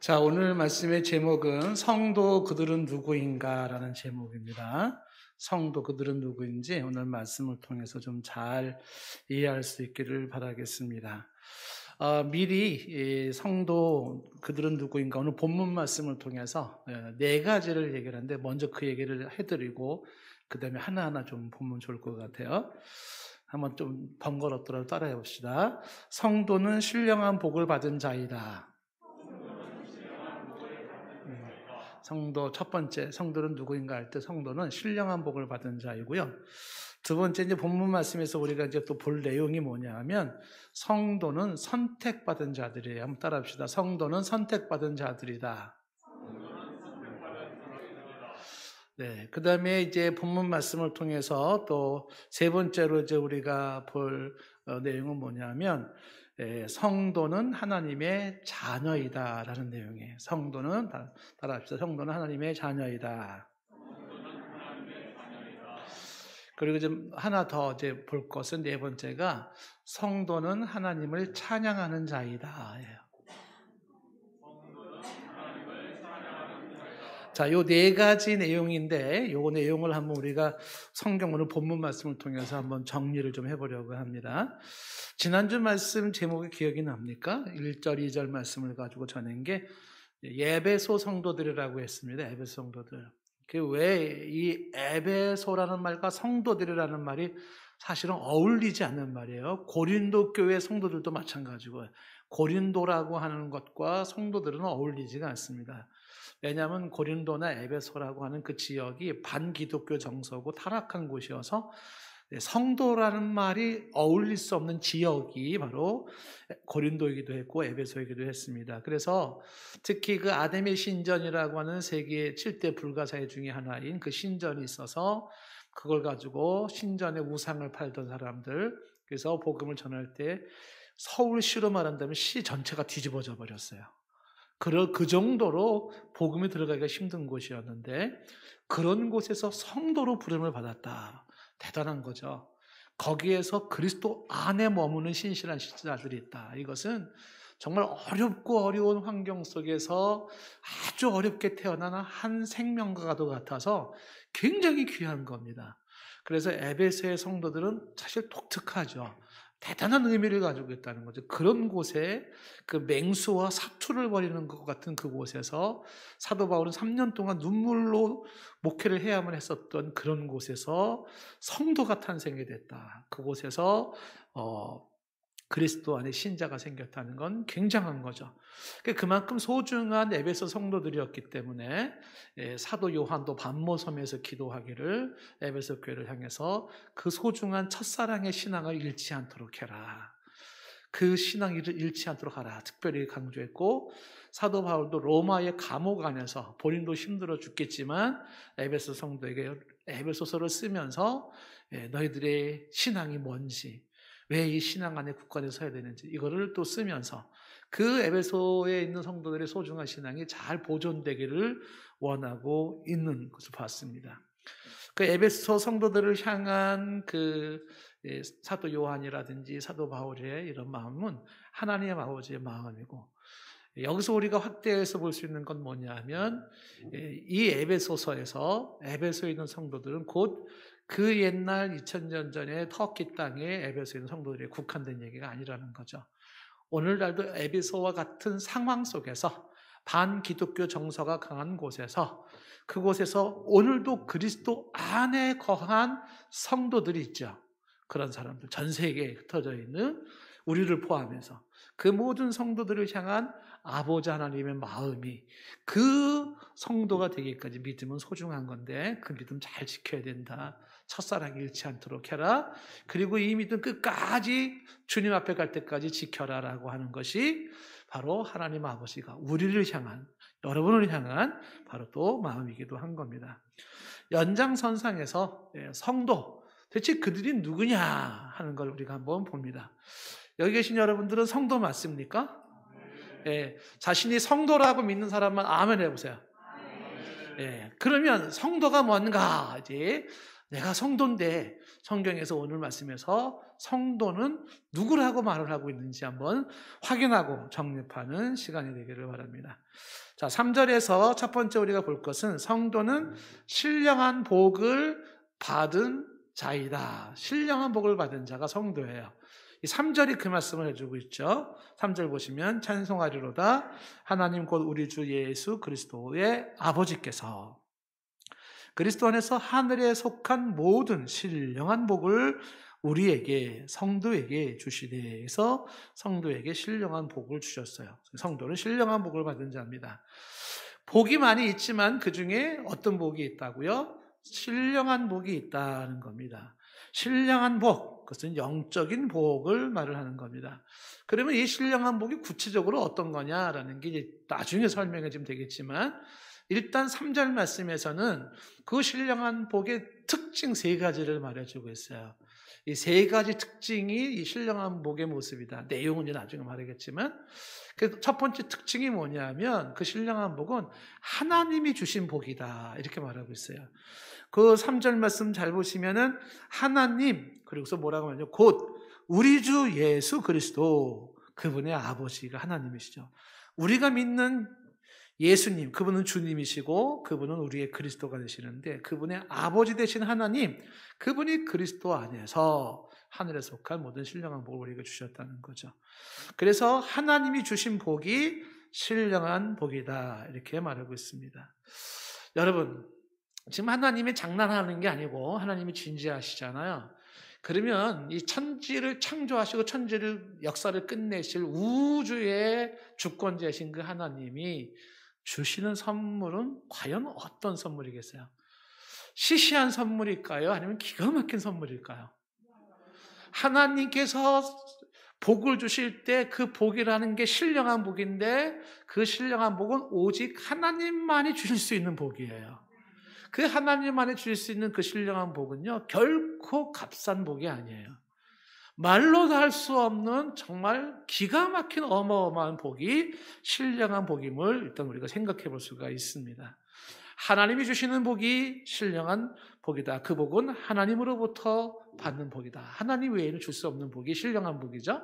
자, 오늘 말씀의 제목은 성도 그들은 누구인가 라는 제목입니다. 성도 그들은 누구인지 오늘 말씀을 통해서 좀 잘 이해할 수 있기를 바라겠습니다. 미리 이 성도 그들은 누구인가 오늘 본문 말씀을 통해서 네 가지를 얘기를 하는데 먼저 그 얘기를 해드리고 그 다음에 하나하나 좀 보면 좋을 것 같아요. 한번 좀 번거롭더라도 따라해 봅시다. 성도는 신령한 복을 받은 자이다. 성도 첫 번째, 성도는 누구인가 할 때 성도는 신령한 복을 받은 자이고요. 두 번째, 이제 본문 말씀에서 우리가 이제 또 볼 내용이 뭐냐 하면 성도는 선택받은 자들이에요. 한번 따라 합시다. 성도는 선택받은 자들이다. 네. 그 다음에 이제 본문 말씀을 통해서 또 세 번째로 이제 우리가 볼 내용은 뭐냐면 성도는 하나님의 자녀이다라는 내용이에요. 성도는 따라합시다. 성도는 하나님의 자녀이다. 그리고 좀 하나 더 이제 볼 것은 네 번째가 성도는 하나님을 찬양하는 자이다. 자, 요 네 가지 내용인데 요 내용을 한번 우리가 성경 오늘 본문 말씀을 통해서 한번 정리를 좀 해보려고 합니다. 지난주 말씀 제목이 기억이 납니까? 1절, 2절 말씀을 가지고 전한 게 에베소 성도들이라고 했습니다. 에베소 성도들. 왜 이 에베소라는 말과 성도들이라는 말이 사실은 어울리지 않는 말이에요. 고린도 교회 성도들도 마찬가지고 고린도라고 하는 것과 성도들은 어울리지가 않습니다. 왜냐하면 고린도나 에베소라고 하는 그 지역이 반기독교 정서고 타락한 곳이어서 성도라는 말이 어울릴 수 없는 지역이 바로 고린도이기도 했고 에베소이기도 했습니다. 그래서 특히 그 아담의 신전이라고 하는 세계 7대 불가사의 중에 하나인 그 신전이 있어서 그걸 가지고 신전의 우상을 팔던 사람들, 그래서 복음을 전할 때 서울시로 말한다면 시 전체가 뒤집어져 버렸어요. 그 정도로 복음이 들어가기가 힘든 곳이었는데 그런 곳에서 성도로 부름을 받았다. 대단한 거죠. 거기에서 그리스도 안에 머무는 신실한 신자들이 있다. 이것은 정말 어렵고 어려운 환경 속에서 아주 어렵게 태어난 한 생명과도 같아서 굉장히 귀한 겁니다. 그래서 에베소의 성도들은 사실 독특하죠. 대단한 의미를 가지고 있다는 거죠. 그런 곳에 그 맹수와 사투를 벌이는 것 같은 그곳에서 사도 바울은 3년 동안 눈물로 목회를 해야만 했었던 그런 곳에서 성도가 탄생이 됐다. 그곳에서 그리스도 안에 신자가 생겼다는 건 굉장한 거죠. 그만큼 소중한 에베소 성도들이었기 때문에 사도 요한도 반모섬에서 기도하기를 에베소 교회를 향해서 그 소중한 첫사랑의 신앙을 잃지 않도록 해라. 그 신앙을 잃지 않도록 하라. 특별히 강조했고 사도 바울도 로마의 감옥 안에서 본인도 힘들어 죽겠지만 에베소 성도에게 에베소서를 쓰면서 너희들의 신앙이 뭔지 왜 이 신앙 안에 굳건히 서야 되는지 이거를 또 쓰면서 그 에베소에 있는 성도들의 소중한 신앙이 잘 보존되기를 원하고 있는 것을 봤습니다. 그 에베소 성도들을 향한 그 사도 요한이라든지 사도 바울의 이런 마음은 하나님의 아버지의 마음이고 여기서 우리가 확대해서 볼 수 있는 건 뭐냐면 이 에베소서에서 에베소에 있는 성도들은 곧 그 옛날 2000년 전에 터키 땅에 에베소에 있는 성도들이 국한된 얘기가 아니라는 거죠. 오늘날도 에베소와 같은 상황 속에서 반기독교 정서가 강한 곳에서 그곳에서 오늘도 그리스도 안에 거한 성도들이 있죠. 그런 사람들 전 세계에 흩어져 있는 우리를 포함해서 그 모든 성도들을 향한 아버지 하나님의 마음이 그 성도가 되기까지 믿음은 소중한 건데 그 믿음 잘 지켜야 된다. 첫사랑 잃지 않도록 해라. 그리고 이 믿음 끝까지 주님 앞에 갈 때까지 지켜라라고 하는 것이 바로 하나님 아버지가 우리를 향한 여러분을 향한 바로 또 마음이기도 한 겁니다. 연장선상에서 성도 대체 그들이 누구냐 하는 걸 우리가 한번 봅니다. 여기 계신 여러분들은 성도 맞습니까? 자신이 성도라고 믿는 사람만 아멘 해보세요. 그러면 성도가 뭔가 이제 내가 성도인데 성경에서 오늘 말씀에서 성도는 누구라고 말을 하고 있는지 한번 확인하고 정립하는 시간이 되기를 바랍니다. 자, 3절에서 첫 번째 우리가 볼 것은 성도는 신령한 복을 받은 자이다. 신령한 복을 받은 자가 성도예요. 이 3절이 그 말씀을 해주고 있죠. 3절 보시면 찬송하리로다 하나님 곧 우리 주 예수 그리스도의 아버지께서 그리스도 안에서 하늘에 속한 모든 신령한 복을 우리에게 성도에게 주시되 해서 성도에게 신령한 복을 주셨어요. 성도는 신령한 복을 받은 자입니다. 복이 많이 있지만 그 중에 어떤 복이 있다고요? 신령한 복이 있다는 겁니다. 신령한 복, 그것은 영적인 복을 말을 하는 겁니다. 그러면 이 신령한 복이 구체적으로 어떤 거냐라는 게 이제 나중에 설명해 주면 되겠지만 일단 3절 말씀에서는 그 신령한 복의 특징 3가지를 말해주고 있어요. 이 3가지 특징이 이 신령한 복의 모습이다. 내용은 이제 나중에 말하겠지만 첫 번째 특징이 뭐냐면 그 신령한 복은 하나님이 주신 복이다. 이렇게 말하고 있어요. 그 3절 말씀 잘 보시면은 하나님 그리고서 뭐라고 하냐면 곧 우리 주 예수 그리스도 그분의 아버지가 하나님이시죠. 우리가 믿는 예수님, 그분은 주님이시고 그분은 우리의 그리스도가 되시는데 그분의 아버지 되신 하나님, 그분이 그리스도 안에서 하늘에 속한 모든 신령한 복을 우리에게 주셨다는 거죠. 그래서 하나님이 주신 복이 신령한 복이다 이렇게 말하고 있습니다. 여러분, 지금 하나님이 장난하는 게 아니고 하나님이 진지하시잖아요. 그러면 이 천지를 창조하시고 천지를 역사를 끝내실 우주의 주권자이신 그 하나님이 주시는 선물은 과연 어떤 선물이겠어요? 시시한 선물일까요? 아니면 기가 막힌 선물일까요? 하나님께서 복을 주실 때 그 복이라는 게 신령한 복인데 그 신령한 복은 오직 하나님만이 주실 수 있는 복이에요. 그 하나님만이 주실 수 있는 그 신령한 복은요, 결코 값싼 복이 아니에요. 말로도 할 수 없는 정말 기가 막힌 어마어마한 복이 신령한 복임을 일단 우리가 생각해 볼 수가 있습니다. 하나님이 주시는 복이 신령한 복이다. 그 복은 하나님으로부터 받는 복이다. 하나님 외에는 줄 수 없는 복이 신령한 복이죠.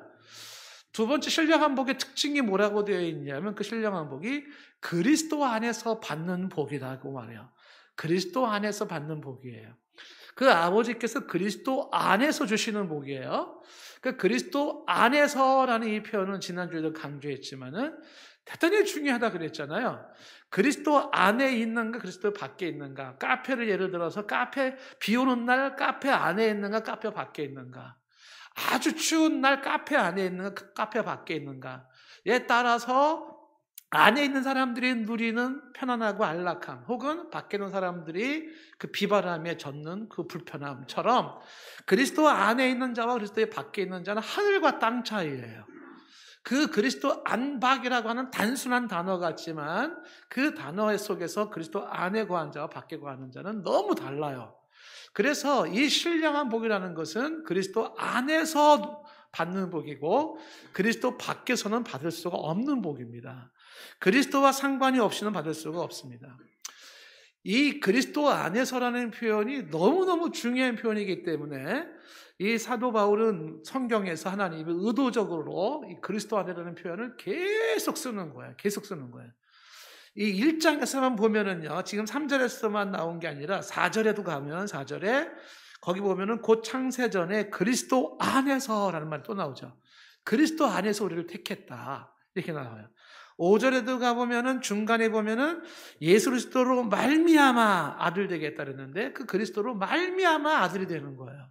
두 번째 신령한 복의 특징이 뭐라고 되어 있냐면 그 신령한 복이 그리스도 안에서 받는 복이라고 말해요. 그리스도 안에서 받는 복이에요. 그 아버지께서 그리스도 안에서 주시는 복이에요. 그 그리스도 안에서라는 이 표현은 지난주에도 강조했지만은 대단히 중요하다 그랬잖아요. 그리스도 안에 있는가, 그리스도 밖에 있는가. 카페를 예를 들어서 비 오는 날 카페 안에 있는가, 카페 밖에 있는가. 아주 추운 날 카페 안에 있는가, 카페 밖에 있는가에 따라서 안에 있는 사람들이 누리는 편안하고 안락함, 혹은 밖에 있는 사람들이 그 비바람에 젖는 그 불편함처럼 그리스도 안에 있는 자와 그리스도의 밖에 있는 자는 하늘과 땅 차이예요. 그 그리스도 안팎이라고 하는 단순한 단어 같지만 그 단어 속에서 그리스도 안에 거한 자와 밖에 거하는 자는 너무 달라요. 그래서 이 신령한 복이라는 것은 그리스도 안에서 받는 복이고 그리스도 밖에서는 받을 수가 없는 복입니다. 그리스도와 상관이 없이는 받을 수가 없습니다. 이 그리스도 안에서라는 표현이 너무너무 중요한 표현이기 때문에 이 사도 바울은 성경에서 하나님이 의도적으로 이 그리스도 안에라는 표현을 계속 쓰는 거예요. 계속 쓰는 거예요. 이 1장에서만 보면은요, 지금 3절에서만 나온 게 아니라 4절에도 가면 4절에 거기 보면은 곧 창세전에 그리스도 안에서라는 말이 또 나오죠. 그리스도 안에서 우리를 택했다. 이렇게 나와요. 5절에도 가보면은 중간에 보면은 예수 그리스도로 말미암아 아들 되겠다 그랬는데 그 그리스도로 말미암아 아들이 되는 거예요.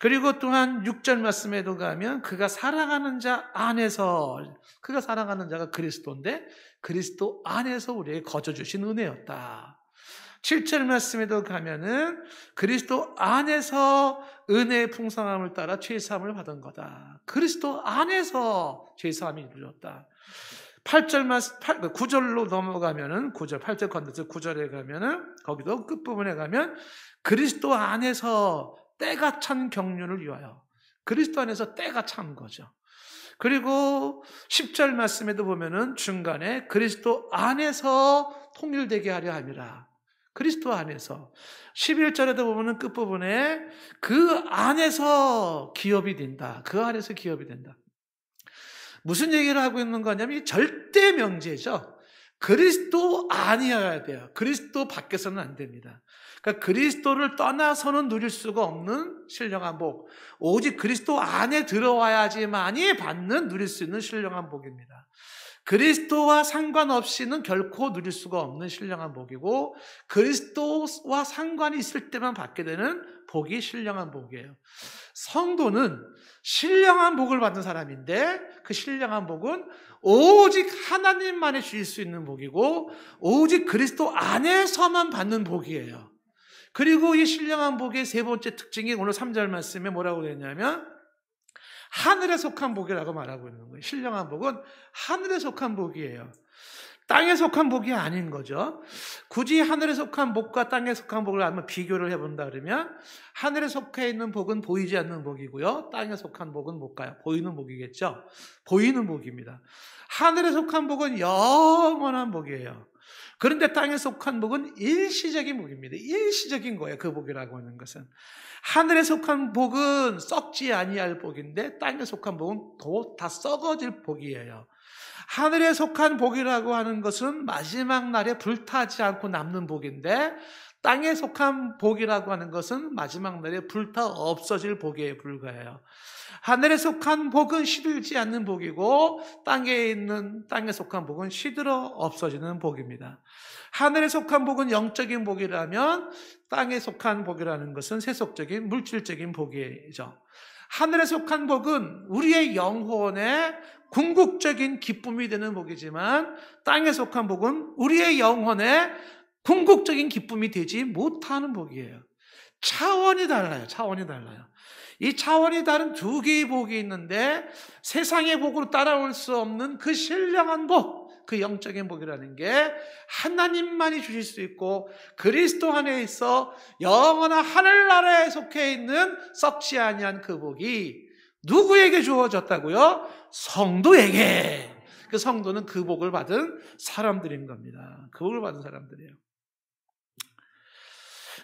그리고 또한 6절 말씀에도 가면 그가 사랑하는 자 안에서, 그가 사랑하는 자가 그리스도인데 그리스도 안에서 우리에게 거저주신 은혜였다. 7절 말씀에도 가면은 그리스도 안에서 은혜의 풍성함을 따라 죄사함을 받은 거다. 그리스도 안에서 죄사함이 이루어졌다. 9절로 넘어가면은 9절, 8절 건너서 9절에 가면은 거기도 끝부분에 가면 그리스도 안에서 때가 찬 경륜을 위하여, 그리스도 안에서 때가 찬 거죠. 그리고 10절 말씀에도 보면은 중간에 그리스도 안에서 통일되게 하려 함이라. 그리스도 안에서. 11절에도 보면은 끝부분에 그 안에서 기업이 된다. 그 안에서 기업이 된다. 무슨 얘기를 하고 있는 거냐면 이 절대 명제죠. 그리스도 안이어야 돼요. 그리스도 밖에서는 안 됩니다. 그러니까 그리스도를 떠나서는 누릴 수가 없는 신령한 복. 오직 그리스도 안에 들어와야지만이 받는 누릴 수 있는 신령한 복입니다. 그리스도와 상관없이는 결코 누릴 수가 없는 신령한 복이고 그리스도와 상관이 있을 때만 받게 되는 복이 신령한 복이에요. 성도는 신령한 복을 받는 사람인데 그 신령한 복은 오직 하나님만이 주실 수 있는 복이고 오직 그리스도 안에서만 받는 복이에요. 그리고 이 신령한 복의 세 번째 특징이 오늘 3절 말씀에 뭐라고 되냐면 하늘에 속한 복이라고 말하고 있는 거예요. 신령한 복은 하늘에 속한 복이에요. 땅에 속한 복이 아닌 거죠. 굳이 하늘에 속한 복과 땅에 속한 복을 한번 비교를 해본다 그러면 하늘에 속해 있는 복은 보이지 않는 복이고요. 땅에 속한 복은 뭘까요? 보이는 복이겠죠. 보이는 복입니다. 하늘에 속한 복은 영원한 복이에요. 그런데 땅에 속한 복은 일시적인 복입니다. 일시적인 거예요. 그 복이라고 하는 것은. 하늘에 속한 복은 썩지 아니할 복인데 땅에 속한 복은 곧 다 썩어질 복이에요. 하늘에 속한 복이라고 하는 것은 마지막 날에 불타지 않고 남는 복인데 땅에 속한 복이라고 하는 것은 마지막 날에 불타 없어질 복에 불과해요. 하늘에 속한 복은 시들지 않는 복이고 땅에 속한 복은 시들어 없어지는 복입니다. 하늘에 속한 복은 영적인 복이라면 땅에 속한 복이라는 것은 세속적인 물질적인 복이죠. 하늘에 속한 복은 우리의 영혼에 궁극적인 기쁨이 되는 복이지만 땅에 속한 복은 우리의 영혼에 궁극적인 기쁨이 되지 못하는 복이에요. 차원이 달라요. 차원이 달라요. 이 차원이 다른 두 개의 복이 있는데 세상의 복으로 따라올 수 없는 그 신령한 복, 그 영적인 복이라는 게 하나님만이 주실 수 있고 그리스도 안에 있어 영원한 하늘나라에 속해 있는 썩지 아니한 그 복이 누구에게 주어졌다고요? 성도에게. 그 성도는 그 복을 받은 사람들인 겁니다. 그 복을 받은 사람들이에요.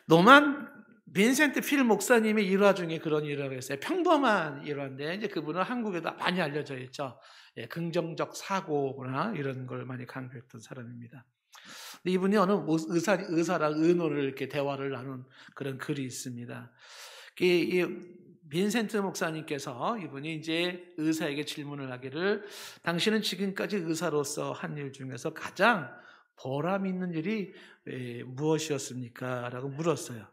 노만 빈센트 필 목사님의 일화 중에 그런 일화가 있어요. 평범한 일화인데 이제 그분은 한국에도 많이 알려져 있죠. 예, 긍정적 사고나 이런 걸 많이 강조했던 사람입니다. 근데 이분이 어느 의사랑 의논을 이렇게 대화를 나눈 그런 글이 있습니다. 이 빈센트 목사님께서 이분이 이제 의사에게 질문을 하기를 당신은 지금까지 의사로서 한 일 중에서 가장 보람 있는 일이 무엇이었습니까? 라고 물었어요.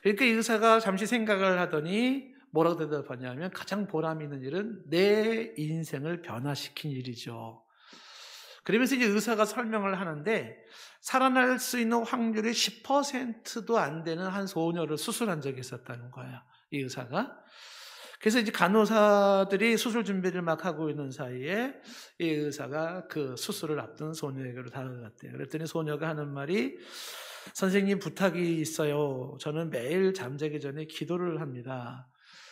그러니까 이 의사가 잠시 생각을 하더니 뭐라고 대답하냐면 가장 보람 있는 일은 내 인생을 변화시킨 일이죠. 그러면서 이제 의사가 설명을 하는데 살아날 수 있는 확률이 10%도 안 되는 한 소녀를 수술한 적이 있었다는 거예요. 이 의사가. 그래서 이제 간호사들이 수술 준비를 막 하고 있는 사이에 이 의사가 그 수술을 앞둔 소녀에게로 다가갔대요. 그랬더니 소녀가 하는 말이 선생님 부탁이 있어요. 저는 매일 잠자기 전에 기도를 합니다.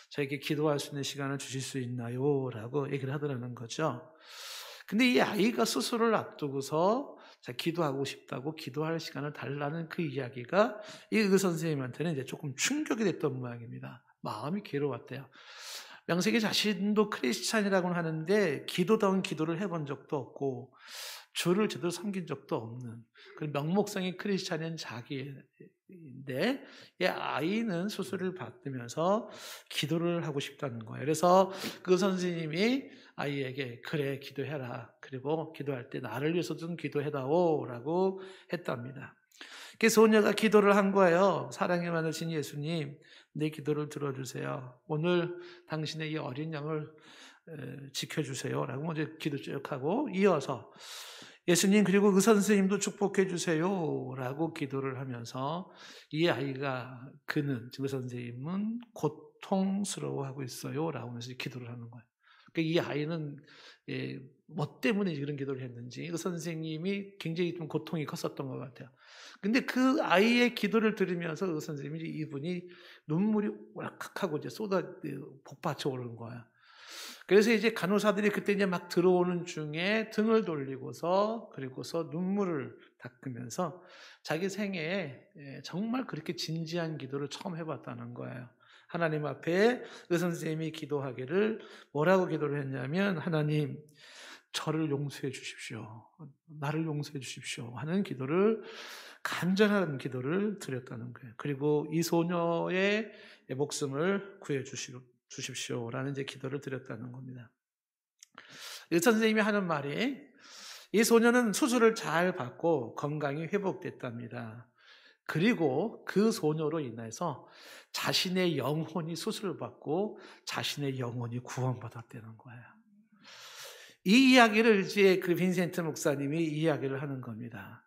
저에게 기도할 수 있는 시간을 주실 수 있나요? 라고 얘기를 하더라는 거죠. 근데 이 아이가 수술을 앞두고서 기도하고 싶다고 기도할 시간을 달라는 그 이야기가 이 의선생님한테는 이제 조금 충격이 됐던 모양입니다. 마음이 괴로웠대요. 명색이 자신도 크리스찬이라고는 하는데 기도다운 기도를 해본 적도 없고 주를 제대로 섬긴 적도 없는 그런 명목상의 크리스찬인 자기인데 이 아이는 수술을 받으면서 기도를 하고 싶다는 거예요. 그래서 그 선생님이 아이에게 그래 기도해라. 그리고 기도할 때 나를 위해서 좀 기도해다오 라고 했답니다. 그래서 소녀가 기도를 한 거예요. 사랑에 많으신 예수님 내 기도를 들어주세요. 오늘 당신의 이 어린 양을 지켜주세요 라고 먼저 기도 쭉 하고 이어서 예수님 그리고 그 선생님도 축복해 주세요 라고 기도를 하면서 이 아이가 그 선생님은 고통스러워하고 있어요 라고 하면서 기도를 하는 거예요. 그러니까 이 아이는 뭐 때문에 이런 기도를 했는지 그 선생님이 굉장히 좀 고통이 컸었던 것 같아요. 근데 그 아이의 기도를 들으면서 그 선생님이 이분이 눈물이 왈칵하고 이제 복받쳐 오르는 거예요. 그래서 이제 간호사들이 그때 이제 막 들어오는 중에 등을 돌리고서 그리고서 눈물을 닦으면서 자기 생애에 정말 그렇게 진지한 기도를 처음 해봤다는 거예요. 하나님 앞에 의사 선생님이 기도하기를 뭐라고 기도를 했냐면, 하나님 저를 용서해 주십시오. 나를 용서해 주십시오. 하는 기도를, 간절한 기도를 드렸다는 거예요. 그리고 이 소녀의 목숨을 구해 주십시오라는 이제 기도를 드렸다는 겁니다. 의사 선생님이 하는 말이, 이 소녀는 수술을 잘 받고 건강이 회복됐답니다. 그리고 그 소녀로 인해서 자신의 영혼이 수술을 받고 자신의 영혼이 구원받았다는 거예요. 이 이야기를 이제 그 빈센트 목사님이 이야기를 하는 겁니다.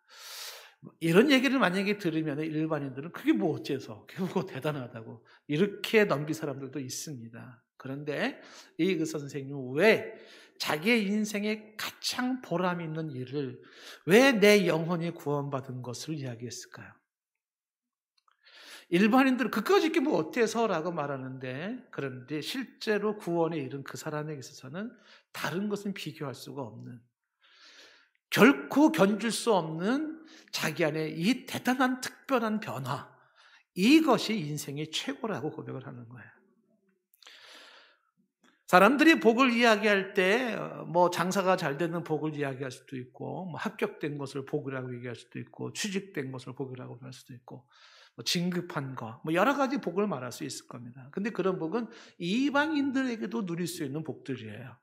이런 얘기를 만약에 들으면 일반인들은 그게 뭐 어째서, 그게 뭐 대단하다고 이렇게 넘길 사람들도 있습니다. 그런데 이 의사 선생님은 왜 자기의 인생에 가장 보람 있는 일을, 왜 내 영혼이 구원받은 것을 이야기했을까요? 일반인들은 그까짓 게 뭐 어때서라고 말하는데, 그런데 실제로 구원에 이른 그 사람에게 있어서는 다른 것은 비교할 수가 없는, 결코 견줄 수 없는 자기 안에 이 대단한 특별한 변화, 이것이 인생의 최고라고 고백을 하는 거예요. 사람들이 복을 이야기할 때 뭐 장사가 잘 되는 복을 이야기할 수도 있고, 뭐 합격된 것을 복이라고 얘기할 수도 있고, 취직된 것을 복이라고 할 수도 있고, 뭐 진급한 거, 뭐 여러 가지 복을 말할 수 있을 겁니다. 근데 그런 복은 이방인들에게도 누릴 수 있는 복들이에요.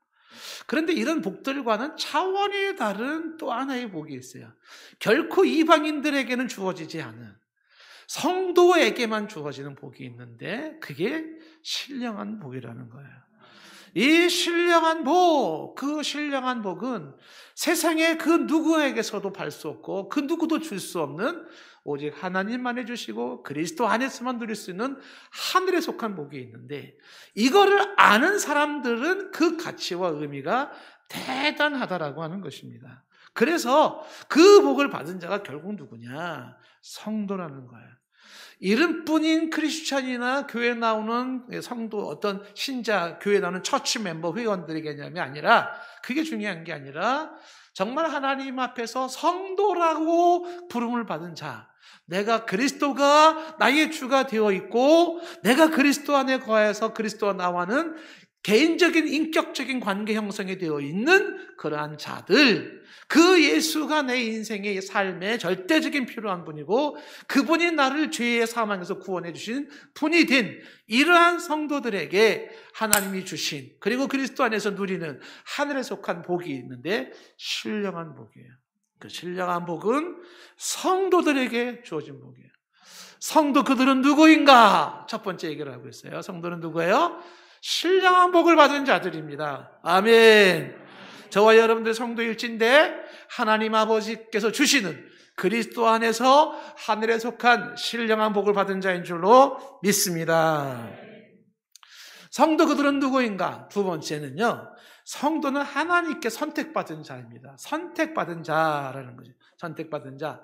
그런데 이런 복들과는 차원이 다른 또 하나의 복이 있어요. 결코 이방인들에게는 주어지지 않은, 성도에게만 주어지는 복이 있는데, 그게 신령한 복이라는 거예요. 이 신령한 복, 그 신령한 복은 세상에 그 누구에게서도 발 수 없고 그 누구도 줄 수 없는, 오직 하나님만 해주시고 그리스도 안에서만 누릴 수 있는 하늘에 속한 복이 있는데, 이거를 아는 사람들은 그 가치와 의미가 대단하다라고 하는 것입니다. 그래서 그 복을 받은 자가 결국 누구냐? 성도라는 거예요. 이름뿐인 크리스찬이나 교회 나오는 성도, 어떤 신자, 교회 나오는 처치 멤버, 회원들의 개념이 아니라, 그게 중요한 게 아니라 정말 하나님 앞에서 성도라고 부름을 받은 자, 내가 그리스도가 나의 주가 되어 있고 내가 그리스도 안에 거해서 그리스도와 나와는 개인적인 인격적인 관계 형성이 되어 있는 그러한 자들, 그 예수가 내 인생의 삶의 절대적인 필요한 분이고 그분이 나를 죄의 사망에서 구원해 주신 분이 된 이러한 성도들에게 하나님이 주신, 그리고 그리스도 안에서 누리는 하늘에 속한 복이 있는데, 신령한 복이에요. 그 신령한 복은 성도들에게 주어진 복이에요. 성도, 그들은 누구인가? 첫 번째 얘기를 하고 있어요. 성도는 누구예요? 신령한 복을 받은 자들입니다. 아멘. 저와 여러분들 성도일진데 하나님 아버지께서 주시는 그리스도 안에서 하늘에 속한 신령한 복을 받은 자인 줄로 믿습니다. 성도, 그들은 누구인가? 두 번째는요, 성도는 하나님께 선택받은 자입니다. 선택받은 자라는 거죠. 선택받은 자.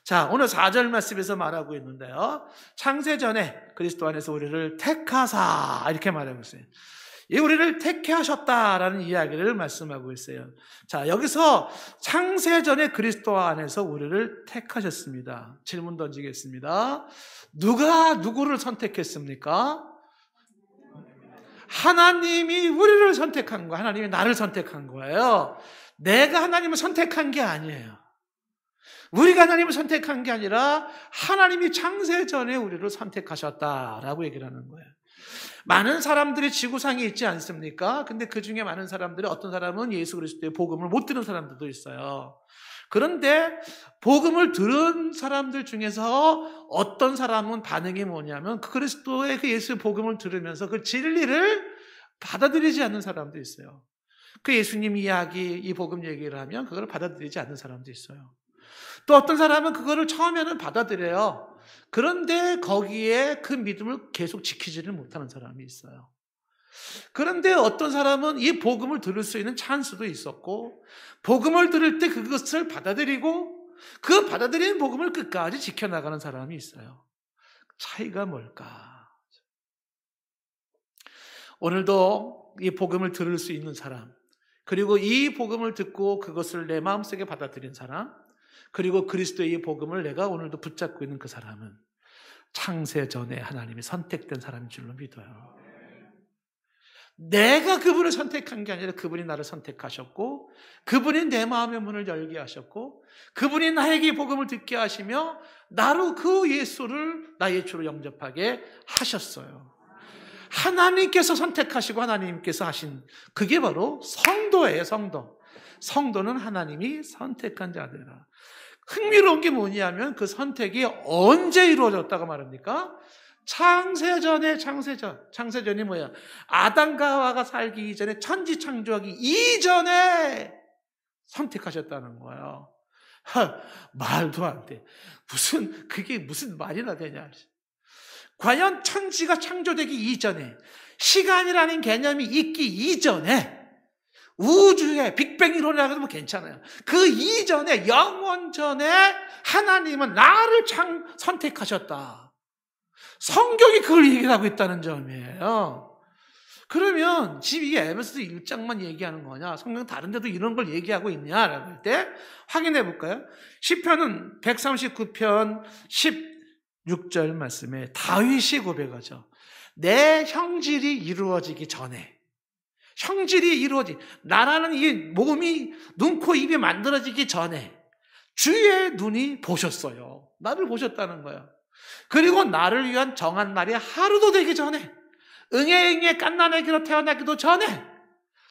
자, 오늘 4절 말씀에서 말하고 있는데요, 창세전에 그리스도 안에서 우리를 택하사, 이렇게 말하고 있어요. 이 우리를 택해 하셨다라는 이야기를 말씀하고 있어요. 자, 여기서 창세전에 그리스도 안에서 우리를 택하셨습니다. 질문 던지겠습니다. 누가 누구를 선택했습니까? 하나님이 우리를 선택한 거예요. 하나님이 나를 선택한 거예요. 내가 하나님을 선택한 게 아니에요. 우리가 하나님을 선택한 게 아니라 하나님이 창세전에 우리를 선택하셨다라고 얘기를 하는 거예요. 많은 사람들이 지구상에 있지 않습니까? 근데 그 중에 많은 사람들이, 어떤 사람은 예수 그리스도의 복음을 못 들은 사람들도 있어요. 그런데 복음을 들은 사람들 중에서 어떤 사람은 반응이 뭐냐면, 그 그리스도의 그 예수의 복음을 들으면서 그 진리를 받아들이지 않는 사람도 있어요. 그 예수님 이야기, 이 복음 얘기를 하면 그걸 받아들이지 않는 사람도 있어요. 또 어떤 사람은 그거를 처음에는 받아들여요. 그런데 거기에 그 믿음을 계속 지키지를 못하는 사람이 있어요. 그런데 어떤 사람은 이 복음을 들을 수 있는 찬스도 있었고, 복음을 들을 때 그것을 받아들이고 그 받아들인 복음을 끝까지 지켜나가는 사람이 있어요. 차이가 뭘까? 오늘도 이 복음을 들을 수 있는 사람, 그리고 이 복음을 듣고 그것을 내 마음속에 받아들인 사람, 그리고 그리스도의 이 복음을 내가 오늘도 붙잡고 있는 그 사람은 창세전에 하나님이 선택된 사람인 줄로 믿어요. 내가 그분을 선택한 게 아니라 그분이 나를 선택하셨고, 그분이 내 마음의 문을 열게 하셨고, 그분이 나에게 이 복음을 듣게 하시며 나로 그 예수를 나의 주로 영접하게 하셨어요. 하나님께서 선택하시고 하나님께서 하신 그게 바로 성도예요. 성도는 하나님이 선택한 자들이라. 흥미로운 게 뭐냐면 그 선택이 언제 이루어졌다고 말합니까? 창세전이 뭐야? 아담과 하와가 살기 이전에, 천지 창조하기 이전에 선택하셨다는 거예요. 말도 안 돼. 그게 무슨 말이나 되냐. 과연 천지가 창조되기 이전에, 시간이라는 개념이 있기 이전에, 우주의 빅뱅 이론이라고 해도 괜찮아요. 그 이전에, 영원 전에 하나님은 나를 선택하셨다. 성경이 그걸 얘기하고 있다는 점이에요. 그러면 지금 이게 에베소서 1장만 얘기하는 거냐? 성경 다른 데도 이런 걸 얘기하고 있냐라고 할 때 확인해 볼까요? 시편은 139편 16절 말씀에 다윗이 고백하죠. 내 형질이 이루어지기 전에, 나라는 이 몸이, 눈, 코, 입이 만들어지기 전에 주의 눈이 보셨어요. 나를 보셨다는 거예요. 그리고 나를 위한 정한 날이 하루도 되기 전에, 응애응애 갓난아기로 태어나기도 전에